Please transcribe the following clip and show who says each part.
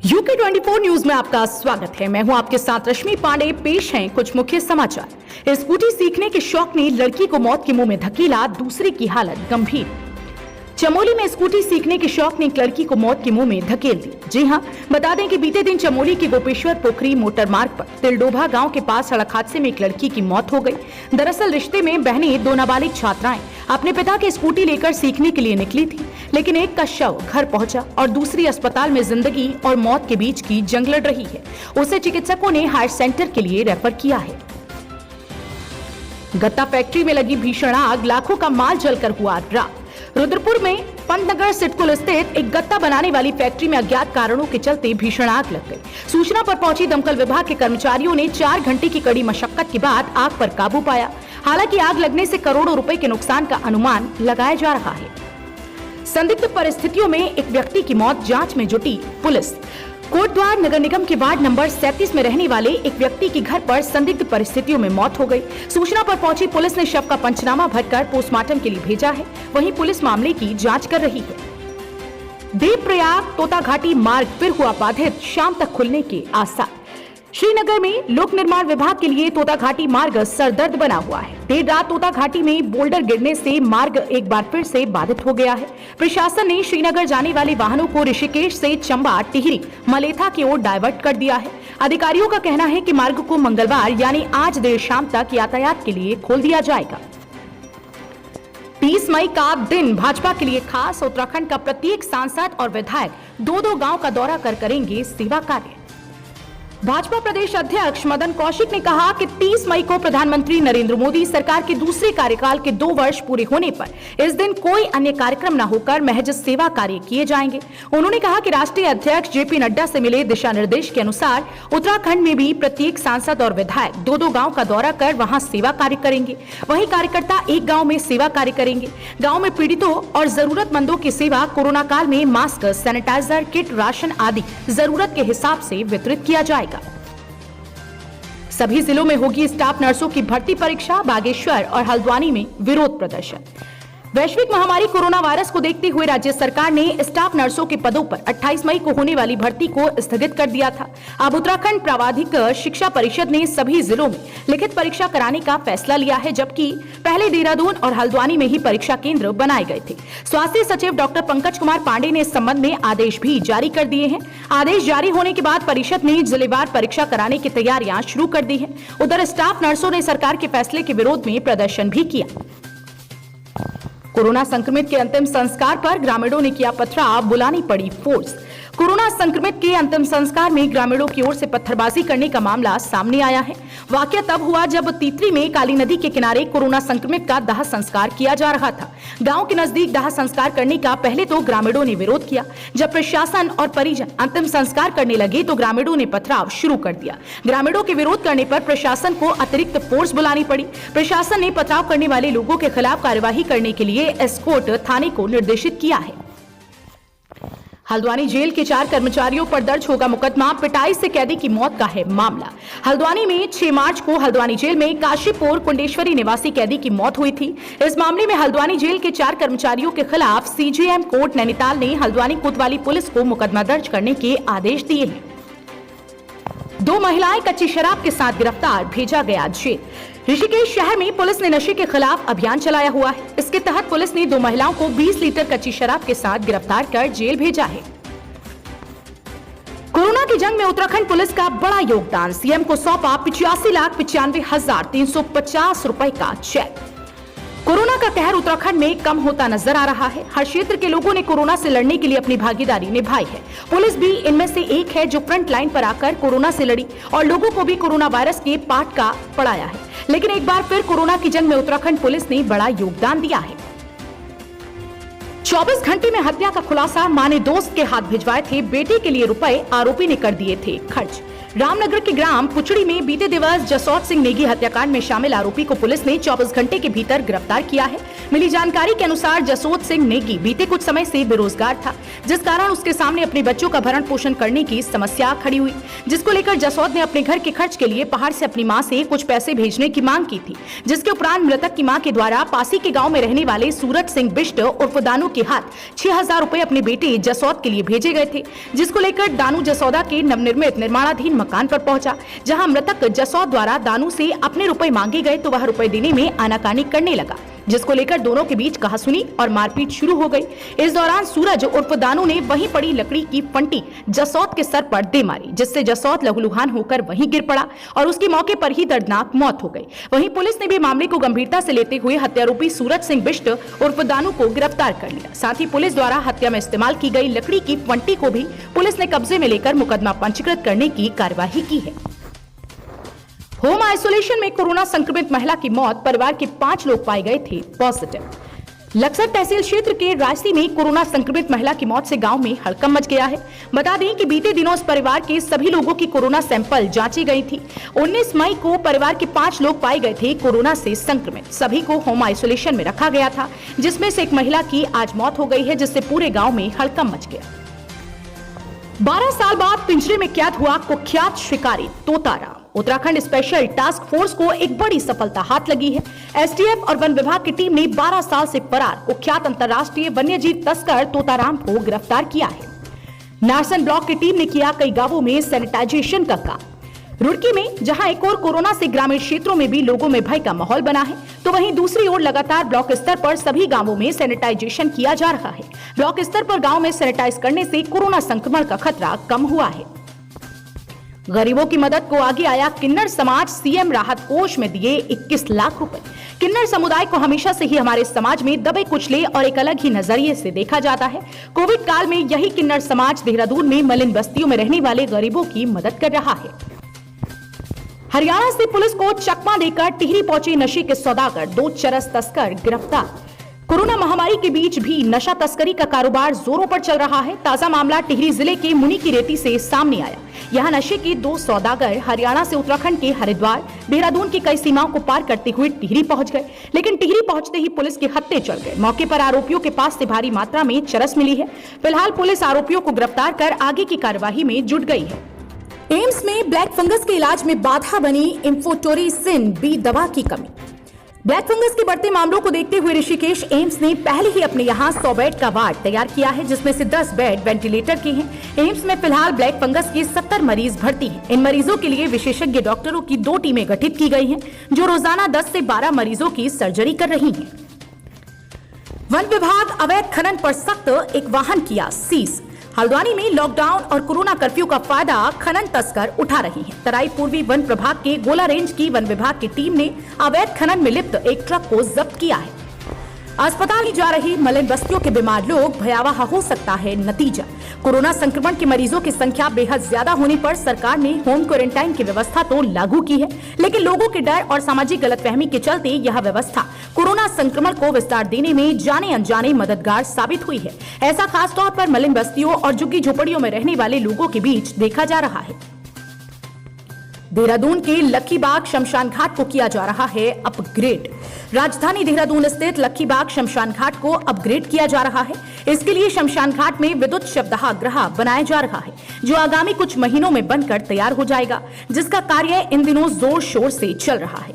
Speaker 1: UK 24 news में आपका स्वागत है। मैं हूं आपके साथ रश्मि पांडे। पेश हैं कुछ मुख्य समाचार। स्कूटी सीखने के शौक ने लड़की को मौत के मुंह में धकेला, दूसरे की हालत गंभीर। चमोली में स्कूटी सीखने के शौक ने एक लड़की को मौत के मुंह में धकेल दी। जी हां, बता दें कि बीते दिन चमोली के गोपेश्वर पोखरी मोटर मार्ग पर तिलडोभा गांव के पास सड़क हादसे में एक लड़की की मौत हो गई। दरअसल रिश्ते में बहनें दो नाबालिग छात्राएं अपने पिता की स्कूटी लेकर सीखने के लिए निकली थी, लेकिन एक का शव घर पहुंचा और दूसरी अस्पताल में जिंदगी और मौत के बीच की जंग लड़ रही है। उसे चिकित्सकों ने हार्ट सेंटर के लिए रेफर किया है। गत्ता फैक्ट्री में लगी भीषण आग, लाखों का माल जलकर हुआ राख। रुद्रपुर में पंतनगर सिडकुल स्थित एक गत्ता बनाने वाली फैक्ट्री में अज्ञात कारणों के चलते भीषण आग लग गई। सूचना पर पहुंची दमकल विभाग के कर्मचारियों ने 4 घंटे की कड़ी मशक्कत के बाद आग पर काबू पाया। हालांकि आग लगने से करोड़ों रुपए के नुकसान का अनुमान लगाया जा रहा है। संदिग्ध परिस्थितियों में एक व्यक्ति की मौत, जांच में जुटी पुलिस। कोटद्वार नगर निगम के वार्ड नंबर 37 में रहने वाले एक व्यक्ति की घर पर संदिग्ध परिस्थितियों में मौत हो गई। सूचना पर पहुंची पुलिस ने शव का पंचनामा भरकर पोस्टमार्टम के लिए भेजा है। वहीं पुलिस मामले की जांच कर रही है। देवप्रयाग तोताघाटी मार्ग फिर हुआ बाधित, शाम तक खुलने के आसार। श्रीनगर में लोक निर्माण विभाग के लिए तोताघाटी मार्ग सरदर्द बना हुआ है। देर रात तोताघाटी में बोल्डर गिरने से मार्ग एक बार फिर से बाधित हो गया है। प्रशासन ने श्रीनगर जाने वाले वाहनों को ऋषिकेश से चंबा, टिहरी, मलेथा की ओर डाइवर्ट कर दिया है। अधिकारियों का कहना है कि मार्ग को मंगलवार यानी आज देर शाम तक यातायात के लिए खोल दिया जाएगा। 30 मई का दिन भाजपा के लिए खास। उत्तराखंड का प्रत्येक सांसद और विधायक दो गांव का दौरा कर करेंगे सेवा कार्य। भाजपा प्रदेश अध्यक्ष मदन कौशिक ने कहा कि 30 मई को प्रधानमंत्री नरेंद्र मोदी सरकार के दूसरे कार्यकाल के 2 वर्ष पूरे होने पर इस दिन कोई अन्य कार्यक्रम न होकर महज सेवा कार्य किए जाएंगे। उन्होंने कहा कि राष्ट्रीय अध्यक्ष जेपी नड्डा से मिले दिशा निर्देश के अनुसार उत्तराखंड में भी प्रत्येक सांसद और विधायक दो गांव का दौरा कर वहां सेवा कार्य करेंगे। वहीं कार्यकर्ता एक गाँव में सेवा कार्य करेंगे। गाँव में पीड़ितों और जरूरतमंदों की सेवा, कोरोना काल में मास्क, सैनिटाइजर, किट, राशन आदि जरूरत के हिसाब से वितरित किया जाएगा। सभी जिलों में होगी स्टाफ नर्सों की भर्ती परीक्षा। बागेश्वर और हल्द्वानी में विरोध प्रदर्शन। वैश्विक महामारी कोरोना वायरस को देखते हुए राज्य सरकार ने स्टाफ नर्सों के पदों पर 28 मई को होने वाली भर्ती को स्थगित कर दिया था। अब उत्तराखंड प्रावधिक शिक्षा परिषद ने सभी जिलों में लिखित परीक्षा कराने का फैसला लिया है, जबकि पहले देहरादून और हल्द्वानी में ही परीक्षा केंद्र बनाए गए थे। स्वास्थ्य सचिव डॉक्टर पंकज कुमार पांडे ने इस संबंध में आदेश भी जारी कर दिए हैं। आदेश जारी होने के बाद परिषद ने जिलेवार परीक्षा कराने की तैयारियां शुरू कर दी है। उधर स्टाफ नर्सों ने सरकार के फैसले के विरोध में प्रदर्शन भी किया। कोरोना संक्रमित के अंतिम संस्कार पर ग्रामीणों ने किया पथराव, बुलानी पड़ी फोर्स। कोरोना संक्रमित के अंतिम संस्कार में ग्रामीणों की ओर से पत्थरबाजी करने का मामला सामने आया है। वाकया तब हुआ जब तीतरी में काली नदी के किनारे कोरोना संक्रमित का दाह संस्कार किया जा रहा था। गांव के नजदीक दाह संस्कार करने का पहले तो ग्रामीणों ने विरोध किया। जब प्रशासन और परिजन अंतिम संस्कार करने लगे तो ग्रामीणों ने पथराव शुरू कर दिया। ग्रामीणों के विरोध करने पर प्रशासन को अतिरिक्त फोर्स बुलानी पड़ी। प्रशासन ने पथराव करने वाले लोगों के खिलाफ कार्यवाही करने के लिए एस्कॉर्ट थाने को निर्देशित किया है। हल्द्वानी जेल के 4 कर्मचारियों पर दर्ज होगा मुकदमा। पिटाई से कैदी की मौत का है मामला। हल्द्वानी में 6 मार्च को हल्द्वानी जेल में काशीपुर कुंडेश्वरी निवासी कैदी की मौत हुई थी। इस मामले में हल्द्वानी जेल के 4 कर्मचारियों के खिलाफ सीजेएम कोर्ट नैनीताल ने हल्द्वानी कोतवाली पुलिस को मुकदमा दर्ज करने के आदेश दिए हैं। 2 महिलाएं कच्ची शराब के साथ गिरफ्तार, भेजा गया जेल। ऋषिकेश शहर में पुलिस ने नशे के खिलाफ अभियान चलाया हुआ है। इसके तहत पुलिस ने 2 महिलाओं को 20 लीटर कच्ची शराब के साथ गिरफ्तार कर जेल भेजा है। कोरोना की जंग में उत्तराखंड पुलिस का बड़ा योगदान। सीएम को सौंपा 85,95,350 रुपए का चेक। कोरोना का कहर उत्तराखंड में कम होता नजर आ रहा है। हर क्षेत्र के लोगों ने कोरोना से लड़ने के लिए अपनी भागीदारी निभाई है। पुलिस भी इनमें से एक है जो फ्रंट लाइन पर आकर कोरोना से लड़ी और लोगों को भी कोरोना वायरस के पाठ का पढ़ाया है। लेकिन एक बार फिर कोरोना की जंग में उत्तराखंड पुलिस ने बड़ा योगदान दिया है। 24 घंटे में हत्या का खुलासा। मां ने दोस्त के हाथ भिजवाए थे बेटे के लिए रुपए, आरोपी ने कर दिए थे खर्च। रामनगर के ग्राम पुचड़ी में बीते दिवस जसौत सिंह नेगी हत्याकांड में शामिल आरोपी को पुलिस ने 24 घंटे के भीतर गिरफ्तार किया है। मिली जानकारी के अनुसार जसौत सिंह नेगी बीते कुछ समय से बेरोजगार था, जिस कारण उसके सामने अपने बच्चों का भरण पोषण करने की समस्या खड़ी हुई, जिसको लेकर जसौत ने अपने घर के खर्च के लिए पहाड़ से अपनी मां से कुछ पैसे भेजने की मांग की थी, जिसके उपरांत मृतक की मां के द्वारा पासी के गाँव में रहने वाले सूरज सिंह बिष्ट उर्फ दानू के हाथ 6000 रुपए अपने बेटे जसौत के लिए भेजे गए थे, जिसको लेकर दानू जसौदा के नवनिर्मित निर्माणाधीन मकान पर पहुंचा, जहां मृतक जसौत द्वारा दानू से अपने रुपए मांगे गए तो वह रुपए देने में आनाकानी करने लगा, जिसको लेकर दोनों के बीच कहासुनी और मारपीट शुरू हो गई। इस दौरान सूरज उर्फ दानू ने वहीं पड़ी लकड़ी की फंटी जसौत के सर पर दे मारी, जिससे जसौत लहूलुहान होकर वहीं गिर पड़ा और उसकी मौके पर ही दर्दनाक मौत हो गई। वहीं पुलिस ने भी मामले को गंभीरता से लेते हुए हत्यारोपी सूरज सिंह बिष्ट उर्फ दानू को गिरफ्तार कर लिया। साथ ही पुलिस द्वारा हत्या में इस्तेमाल की गई लकड़ी की फंटी को भी पुलिस ने कब्जे में लेकर मुकदमा पंजीकृत करने की कार्यवाही की है। होम आइसोलेशन में कोरोना संक्रमित महिला की मौत, परिवार के 5 लोग पाए गए थे पॉजिटिव। लक्सर तहसील क्षेत्र के रायसी में कोरोना संक्रमित महिला की मौत से गांव में हड़कंप मच गया है। बता दें कि बीते दिनों इस परिवार के सभी लोगों की कोरोना सैंपल जांची गई थी। 19 मई को परिवार के 5 लोग पाए गए थे कोरोना से संक्रमित। सभी को होम आइसोलेशन में रखा गया था, जिसमें से एक महिला की आज मौत हो गई है, जिससे पूरे गाँव में हड़कंप मच गया। 12 साल बाद पिंजरे में कैद हुआ कुख्यात शिकारी Totaram. Uttarakhand special task force को एक बड़ी सफलता हाथ लगी है। एसटीएफ और वन विभाग की टीम ने 12 साल से फरार कुख्यात अंतर्राष्ट्रीय वन्यजीव तस्कर तोताराम को गिरफ्तार किया है। नारसन ब्लॉक की टीम ने किया कई गांवों में सैनिटाइजेशन का काम। रुड़की में जहां एक और कोरोना से ग्रामीण क्षेत्रों में भी लोगों में भय का माहौल बना है, तो वहीं दूसरी ओर लगातार ब्लॉक स्तर पर सभी गांवों में सैनिटाइजेशन किया जा रहा है। ब्लॉक स्तर पर गांव में सैनिटाइज करने से कोरोना संक्रमण का खतरा कम हुआ है। गरीबों की मदद को आगे आया किन्नर समाज, सीएम राहत कोष में दिए 21 लाख रुपए। किन्नर समुदाय को हमेशा से ही हमारे समाज में दबे कुचले और एक अलग ही नजरिए से देखा जाता है। कोविड काल में यही किन्नर समाज देहरादून में मलिन बस्तियों में रहने वाले गरीबों की मदद कर रहा है। हरियाणा से पुलिस को चकमा देकर टिहरी पहुंचे नशे के सौदागर, 2 चरस तस्कर गिरफ्तार। कोरोना महामारी के बीच भी नशा तस्करी का कारोबार जोरों पर चल रहा है। ताजा मामला टिहरी जिले के मुनी की रेती से सामने आया। यहां नशे के 2 सौदागर हरियाणा से उत्तराखंड के हरिद्वार, देहरादून की कई सीमाओं को पार करते हुए टिहरी पहुंच गए, लेकिन टिहरी पहुंचते ही पुलिस के हत्थे चढ़ गए। मौके पर आरोपियों के पास से भारी मात्रा में चरस मिली है। फिलहाल पुलिस आरोपियों को गिरफ्तार कर आगे की कार्यवाही में जुट गई है। एम्स में ब्लैक फंगस के इलाज में बाधा बनी इंफोटोरिसिन बी दवा की कमी। ब्लैक फंगस के बढ़ते मामलों को देखते हुए ऋषिकेश एम्स ने पहले ही अपने यहां 100 बेड का वार्ड तैयार किया है, जिसमें से 10 बेड वेंटिलेटर के हैं। एम्स में फिलहाल ब्लैक फंगस के 70 मरीज भर्ती हैं। इन मरीजों के लिए विशेषज्ञ डॉक्टरों की 2 टीमें गठित की गई हैं, जो रोजाना 10 से 12 मरीजों की सर्जरी कर रही हैं। वन विभाग अवैध खनन पर सख्त, एक वाहन किया सीज। हल्द्वानी में लॉकडाउन और कोरोना कर्फ्यू का फायदा खनन तस्कर उठा रही हैं। तराई पूर्वी वन प्रभाग के गोला रेंज की वन विभाग की टीम ने अवैध खनन में लिप्त एक ट्रक को जब्त किया है। अस्पताल जा रही मलिन बस्तियों के बीमार लोग, भयावह हो सकता है नतीजा। कोरोना संक्रमण के मरीजों की संख्या बेहद ज्यादा होने पर सरकार ने होम क्वारंटाइन की व्यवस्था तो लागू की है, लेकिन लोगों के डर और सामाजिक गलतफहमी के चलते यह व्यवस्था कोरोना संक्रमण को विस्तार देने में जाने अनजाने मददगार साबित हुई है। ऐसा खास तौर पर मलिन बस्तियों और झुग्गी झोपड़ियों में रहने वाले लोगों के बीच देखा जा रहा है। देहरादून के लक्खीबाग शमशान घाट को किया जा रहा है अपग्रेड। राजधानी देहरादून स्थित लक्खीबाग शमशान घाट को अपग्रेड किया जा रहा है। इसके लिए शमशान घाट में विद्युत शवदाह गृह बनाया जा रहा है, जो आगामी कुछ महीनों में बनकर तैयार हो जाएगा, जिसका कार्य इन दिनों जोर शोर से चल रहा है।